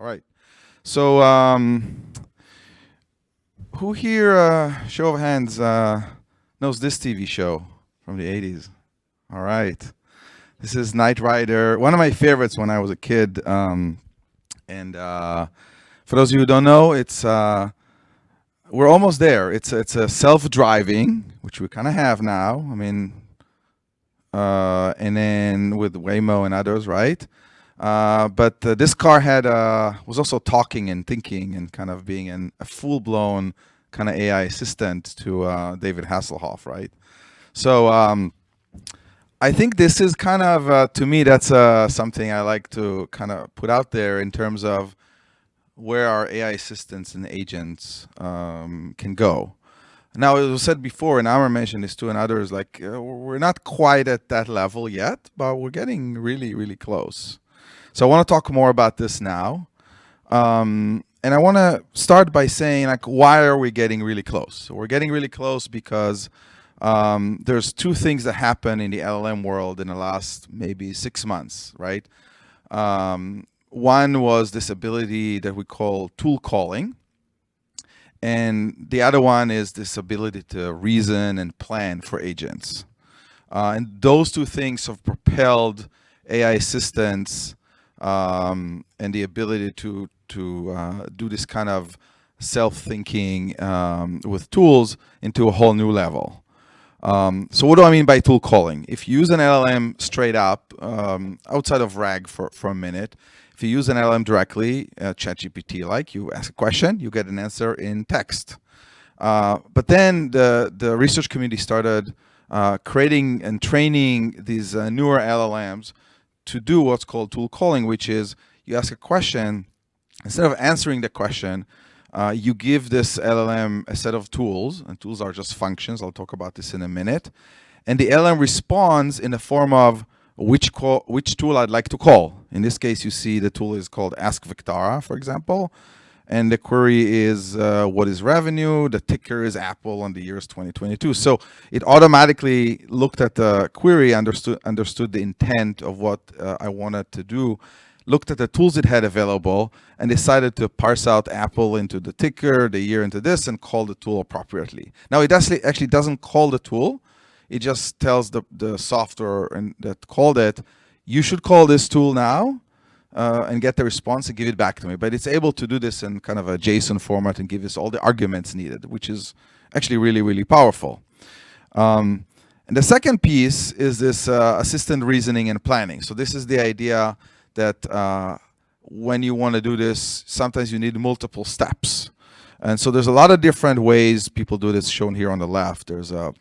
All right. So, who here, show of hands, knows this TV show from the 80s? All right. This is Knight Rider, one of my favorites when I was a kid. And for those of you who don't know, it's we're almost there. It's a self-driving, which we kind of have now. I mean, and then with Waymo and others, right? But this car had was also talking and thinking and kind of being a full-blown kind of AI assistant to David Hasselhoff, right? So I think this is kind of, to me, that's something I like to kind of put out there in terms of where our AI assistants and agents can go. Now, as was said before, and Amar mentioned this too, and others, like we're not quite at that level yet, but we're getting really, really close. So I want to talk more about this now. And I want to start by saying, like, why are we getting really close? So we're getting really close because there's two things that happen in the LLM world in the last maybe 6 months, right? One was this ability that we call tool calling. And the other one is this ability to reason and plan for agents. And those two things have propelled AI assistants and the ability to do this kind of self-thinking with tools into a whole new level. So what do I mean by tool calling? If you use an LLM straight up, outside of RAG for a minute, if you use an LLM directly, ChatGPT, like you ask a question, you get an answer in text. But then the research community started creating and training these newer LLMs to do what's called tool calling, which is you ask a question, instead of answering the question, you give this LLM a set of tools, and tools are just functions. I'll talk about this in a minute. And the LLM responds in the form of which tool I'd like to call. In this case, you see the tool is called Ask Vectara, for example. And the query is what is revenue? The ticker is Apple, and the year is 2022. So it automatically looked at the query, understood the intent of what I wanted to do, looked at the tools it had available, and decided to parse out Apple into the ticker, the year into this, and call the tool appropriately. Now, it actually doesn't call the tool. It just tells the software that called it, you should call this tool now and get the response and give it back to me. But it's able to do this in kind of a JSON format and give us all the arguments needed, which is actually really, really powerful. And the second piece is this assistant reasoning and planning. So this is the idea that when you want to do this, sometimes you need multiple steps. And so there's a lot of different ways people do this, shown here on the left. There's a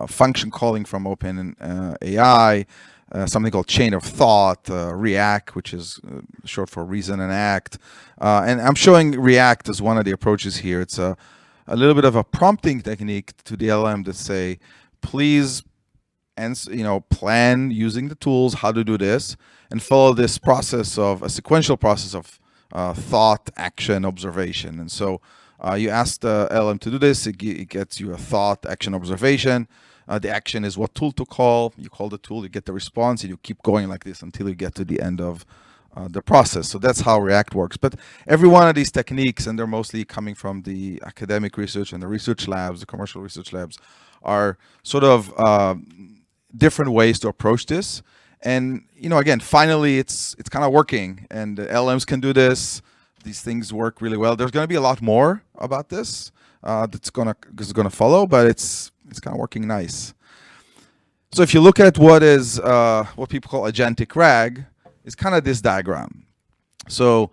function calling from OpenAI, something called chain of thought, React, which is short for reason and act. And I'm showing React as one of the approaches here. It's a little bit of a prompting technique to the LM to say, please, plan using the tools how to do this, and follow this process of a sequential process of thought, action, observation. And so you ask the LM to do this, it gets you a thought, action, observation. The action is what tool to call. You call the tool, you get the response, and you keep going like this until you get to the end of the process. So that's how React works. But every one of these techniques, and they're mostly coming from the academic research and the research labs, the commercial research labs, are sort of different ways to approach this. And again, finally, it's kind of working, and the LMs can do this. These things work really well. There's going to be a lot more about this that's going to follow, but it's kind of working nice. So if you look at what people call agentic RAG, it's kind of this diagram. So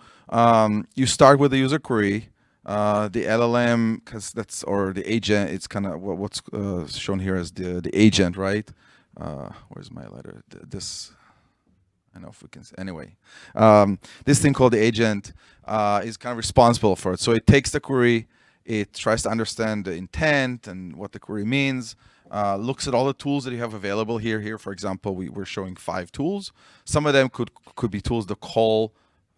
you start with the user query, the LLM, or the agent. It's kind of what's shown here as the agent, right? Where's my letter? This. I don't know if we can. Anyway, this thing called the agent is kind of responsible for it. So it takes the query, it tries to understand the intent and what the query means, looks at all the tools that you have available here. Here, for example, we're showing 5 tools. Some of them could be tools to call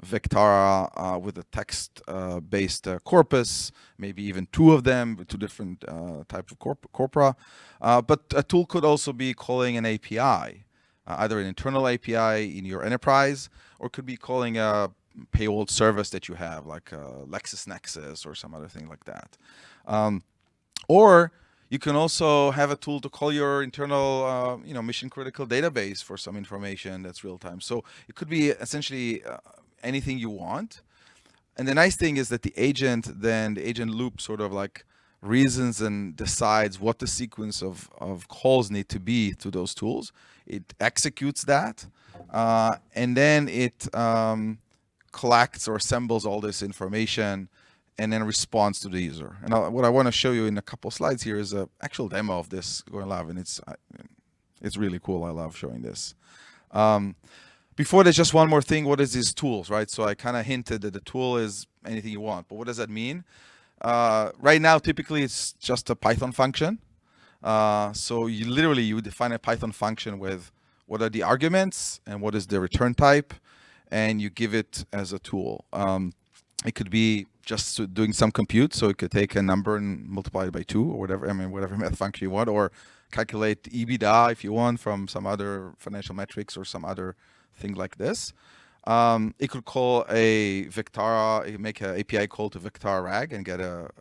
Vectara with a text-based corpus, maybe even 2 of them with 2 different types of corpora. But a tool could also be calling an API. Either an internal API in your enterprise, or could be calling a paywall service that you have, like LexisNexis or some other thing like that. Or you can also have a tool to call your internal, mission critical database for some information that's real time. So it could be essentially anything you want. And the nice thing is that the agent loop sort of like reasons and decides what the sequence of calls need to be to those tools. It executes that, and then it collects or assembles all this information and then responds to the user. And what I want to show you in a couple slides here is an actual demo of this going live, and it's really cool. I love showing this. Before there's just one more thing. What is these tools, right? So I kind of hinted that the tool is anything you want, but what does that mean? Right now, typically it's just a Python function. So you define a Python function with what are the arguments and what is the return type, and you give it as a tool. It could be just doing some compute, so it could take a number and multiply it by 2 or whatever. I mean, whatever math function you want, or calculate EBITDA if you want from some other financial metrics or some other thing like this. It could call a Vectara, make an API call to Vectara RAG and get a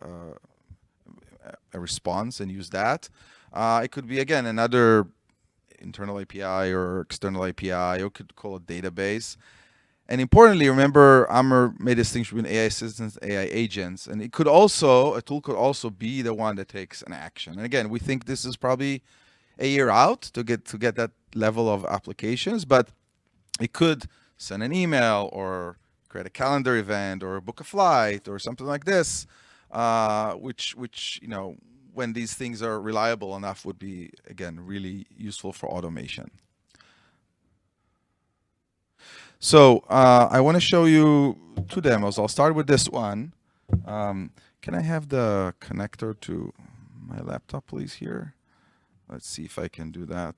response and use that. It could be, again, another internal API or external API, or could call a database. And importantly, remember, Amr made this distinction between AI assistants, AI agents, and a tool could also be the one that takes an action. And again, we think this is probably a year out to get that level of applications, but it could send an email or create a calendar event or book a flight or something like this, which when these things are reliable enough would be, again, really useful for automation. So I want to show you 2 demos. I'll start with this one. Can I have the connector to my laptop, please, here? Let's see if I can do that.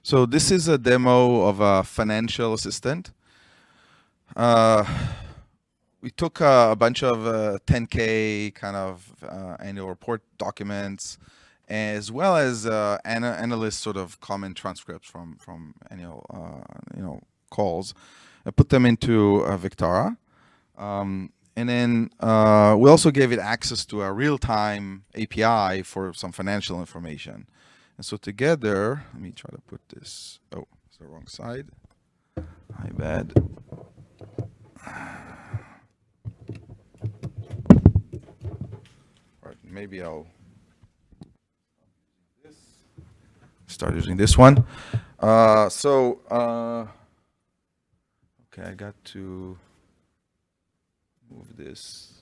So this is a demo of a financial assistant. We took a bunch of 10K kind of annual report documents, as well as analyst sort of comment transcripts from annual calls, and put them into Vectara. And then we also gave it access to a real-time API for some financial information. And so together, let me try to put this. Oh, it's the wrong side. My bad. All right, maybe I'll start using this one. Okay, I got to move this.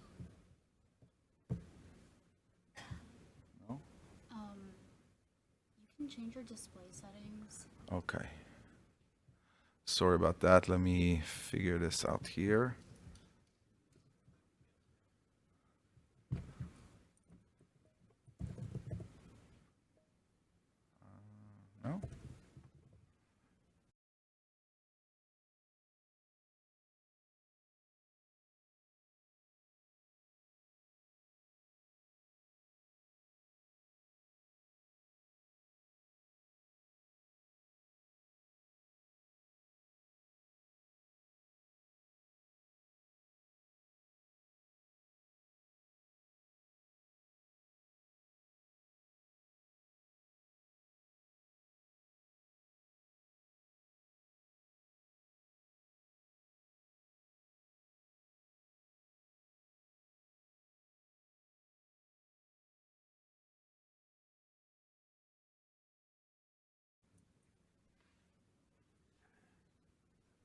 No? You can change your display settings. Okay. Sorry about that. Let me figure this out here. No?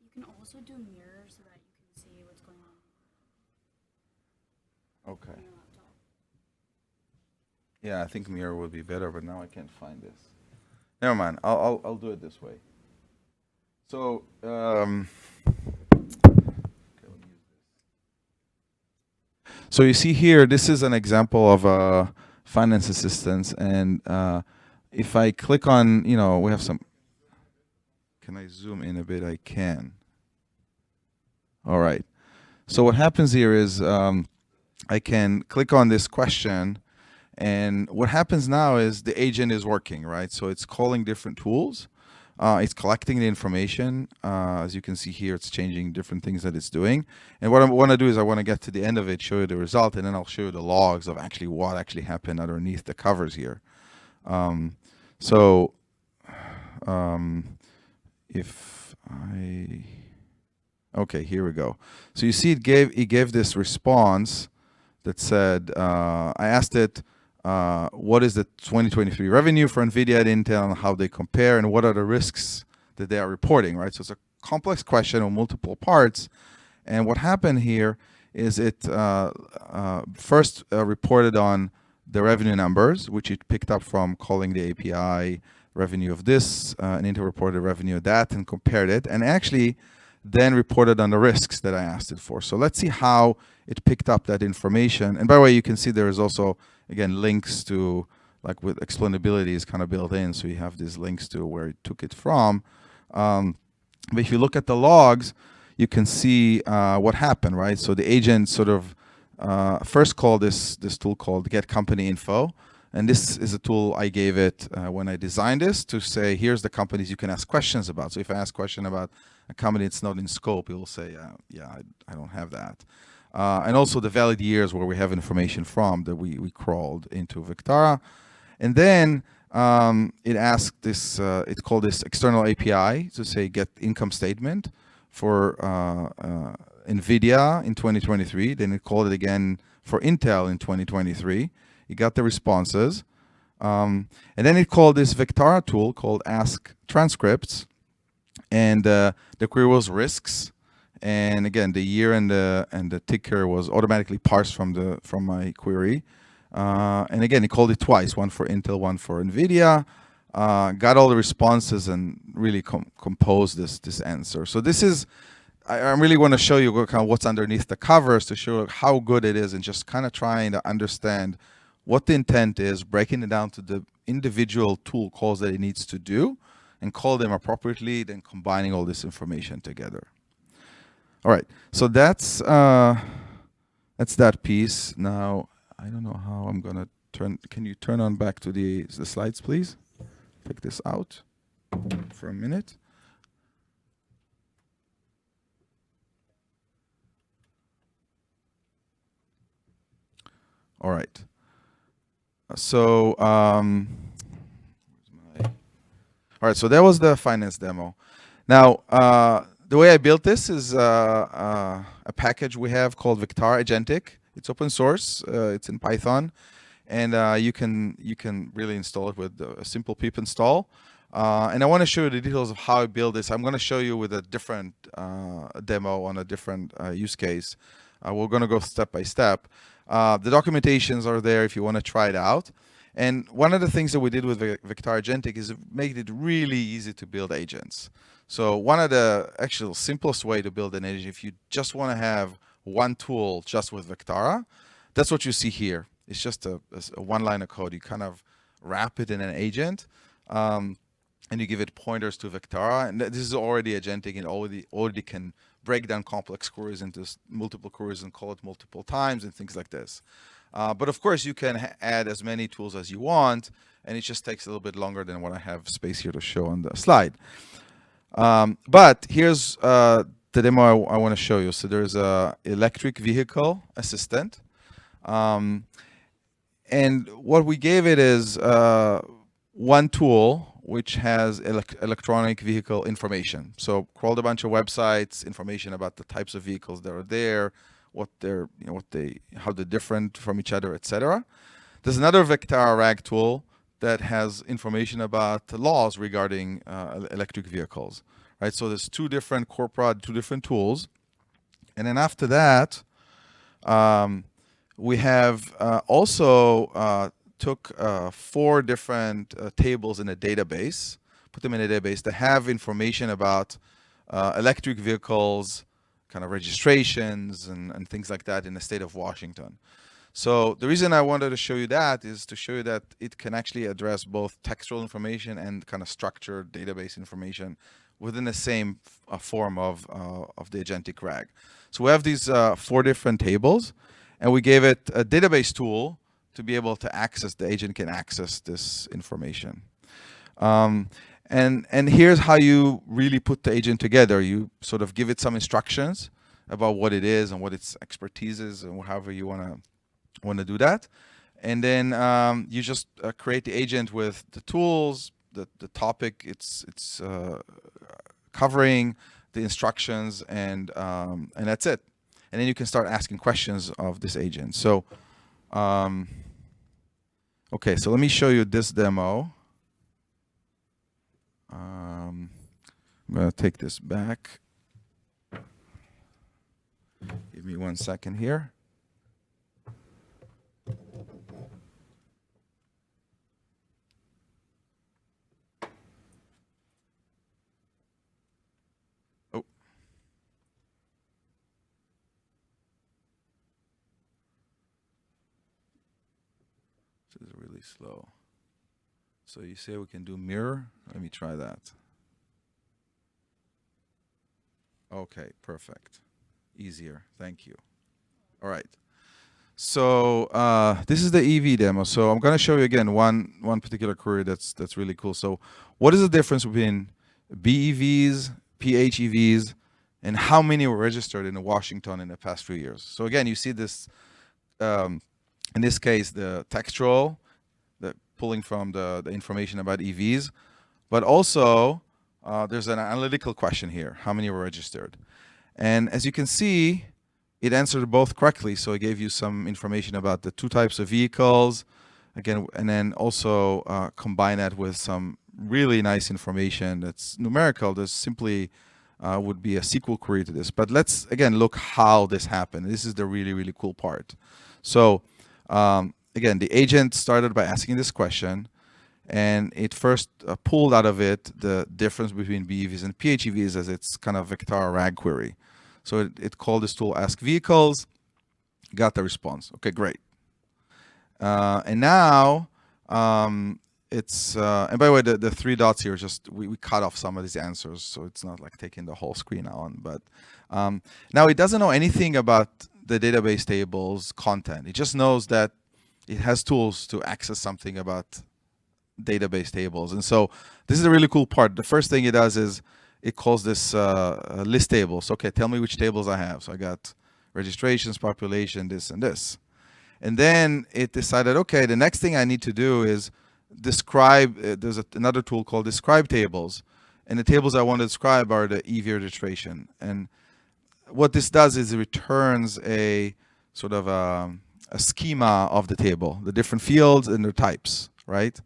You can also do mirrors so that you can see what's going on Okay. on your laptop. Yeah, I think mirror would be better, but now I can't find this. Never mind. I'll do it this way. So so you see here, this is an example of a finance assistance, and if I click on, we have some. Can I zoom in a bit? I can. All right. So what happens here is I can click on this question, and what happens now is the agent is working, right? So it's calling different tools. It's collecting the information. As you can see here, it's changing different things that it's doing. And what I want to do is I want to get to the end of it, show you the result, and then I'll show you the logs of actually what actually happened underneath the covers here. So if I, okay, here we go. So you see, it gave this response that said, I asked it, what is the 2023 revenue for NVIDIA at Intel and how they compare and what are the risks that they are reporting, right? So it's a complex question on multiple parts. And what happened here is it first reported on the revenue numbers, which it picked up from calling the API revenue of this, and Intel reported revenue of that and compared it. And actually, then reported on the risks that I asked it for. So let's see how it picked up that information. And by the way, you can see there is also, again, links to, like with explainability is kind of built in. So you have these links to where it took it from. But if you look at the logs, you can see what happened, right? So the agent sort of first called this tool called Get Company Info. And this is a tool I gave it when I designed this to say, here's the companies you can ask questions about. So if I ask a question about a company that's not in scope, it will say, yeah, I don't have that. And also the valid years where we have information from that we crawled into Vectara. And then it asked this, it called this external API to say get income statement for NVIDIA in 2023. Then it called it again for Intel in 2023. You got the responses. And then it called this Vectara tool called Ask Transcripts. And the query was risks. And again, the year and the ticker was automatically parsed from my query. And again, it called it twice, one for Intel, one for NVIDIA. Got all the responses and really composed this answer. So this is, I really want to show you kind of what's underneath the covers to show how good it is and just kind of trying to understand what the intent is, breaking it down to the individual tool calls that it needs to do and call them appropriately, then combining all this information together. All right, so that's that piece. Now, I don't know how I'm gonna turn, can you turn on back to the slides, please? Take this out for a minute. All right. So, all right, so that was the finance demo. Now, the way I built this is a package we have called Vectara Agentic. It's open source. It's in Python, and you can really install it with a simple pip install. And I want to show you the details of how I build this. I'm going to show you with a different demo on a different use case. We're going to go step by step. The documentations are there if you want to try it out. And one of the things that we did with Vectara Agentic is make it really easy to build agents. So one of the actual simplest way to build an agent, if you just want to have one tool just with Vectara, that's what you see here. It's just a one line of code. You kind of wrap it in an agent, and you give it pointers to Vectara. And this is already agentic and already can break down complex queries into multiple queries and call it multiple times and things like this. But of course, you can add as many tools as you want, and it just takes a little bit longer than what I have space here to show on the slide. But here's the demo I want to show you. So there's a electric vehicle assistant. And what we gave it is one tool which has electronic vehicle information. So crawled a bunch of websites, information about the types of vehicles that are there, what they're, how they're different from each other, etc. There's another Vectara RAG tool that has information about laws regarding electric vehicles, right? So there's two different tools. And then after that, we have also took 4 different tables in a database, put them in a database that have information about electric vehicles, kind of registrations and things like that in the state of Washington. So the reason I wanted to show you that is to show you that it can actually address both textual information and kind of structured database information within the same form of the agentic RAG. So we have these 4 different tables, and we gave it a database tool to be able to access, the agent can access this information. And here's how you really put the agent together. You sort of give it some instructions about what it is and what its expertise is, and however you want to do that. And then you just create the agent with the tools, the topic it's covering, the instructions, and that's it. And then you can start asking questions of this agent. So, okay, so let me show you this demo. I'm going to take this back. Give me 1 second here. Oh. This is really slow. So you say we can do mirror? Let me try that. Okay, perfect. Easier. Thank you. All right. So this is the EV demo. So I'm going to show you again one particular query that's really cool. So what is the difference between BEVs, PHEVs, and how many were registered in Washington in the past few years? So again, you see this, in this case, the textual, the pulling from the information about EVs, but also there's an analytical question here. How many were registered? And as you can see, it answered both correctly. So it gave you some information about the two types of vehicles, again, and then also combine that with some really nice information that's numerical. There's simply would be a SQL query to this. But let's, again, look how this happened. This is the really, really cool part. So again, the agent started by asking this question, and it first pulled out of it the difference between BEVs and PHEVs as its kind of Vectara RAG query. So it called this tool ask vehicles, got the response. Okay, great. And now it's, and by the way, the three dots here, just we cut off some of these answers, so it's not like taking the whole screen on. But now it doesn't know anything about the database table's content. It just knows that it has tools to access something about database tables. And so this is a really cool part. The first thing it does is it calls this list tables. So, okay, tell me which tables I have. So I got registrations, population, this and this. And then it decided, okay, the next thing I need to do is describe, there's another tool called describe tables. And the tables I want to describe are the EV registration. And what this does is it returns a sort of a schema of the table, the different fields and their types, right?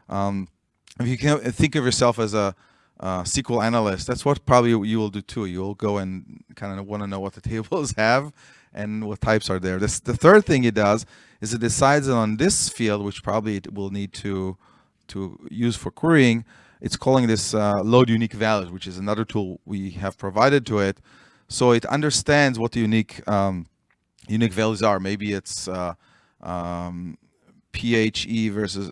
If you can think of yourself as a SQL analyst, that's what probably you will do too. You'll go and kind of want to know what the tables have and what types are there. The third thing it does is it decides on this field, which probably it will need to use for querying. It's calling this load unique values, which is another tool we have provided to it. So it understands what the unique values are. Maybe it's PHE versus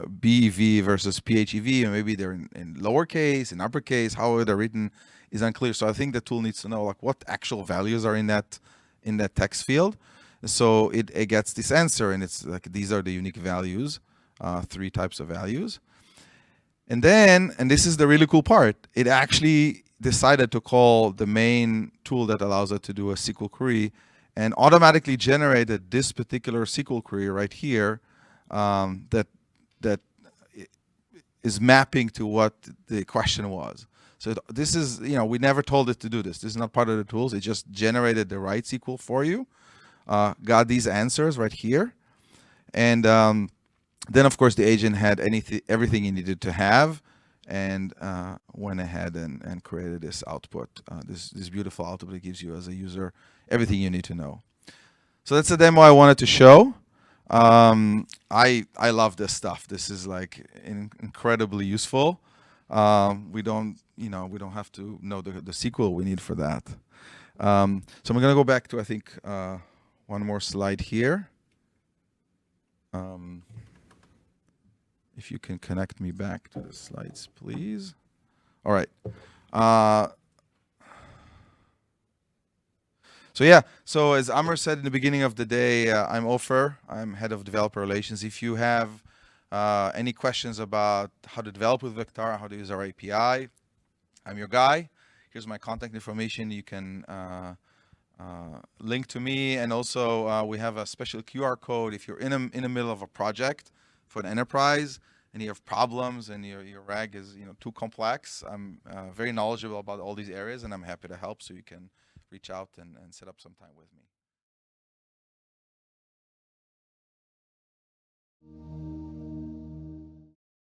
BEV versus PHEV, and maybe they're in lowercase, in uppercase, however they're written is unclear. So I think the tool needs to know like what actual values are in that text field. So it gets this answer, and it's like these are the unique values, 3 types of values. And then, and this is the really cool part, it actually decided to call the main tool that allows it to do a SQL query and automatically generated this particular SQL query right here that is mapping to what the question was. So this is, we never told it to do this. This is not part of the tools. It just generated the right SQL for you, got these answers right here. And then, of course, the agent had everything he needed to have, and went ahead and created this output, this beautiful output that gives you as a user everything you need to know. So that's the demo I wanted to show. I love this stuff. This is like incredibly useful. We don't have to know the SQL we need for that. So I'm going to go back to, I think, one more slide here. If you can connect me back to the slides, please. All right. So yeah, so as Amr said in the beginning of the day, I'm Ofer. I'm head of developer relations. If you have any questions about how to develop with Vectara, how to use our API, I'm your guy. Here's my contact information. You can link to me, and also we have a special QR code if you're in the middle of a project for an enterprise and you have problems and your RAG is too complex. I'm very knowledgeable about all these areas, and I'm happy to help. So you can reach out and set up some time with me.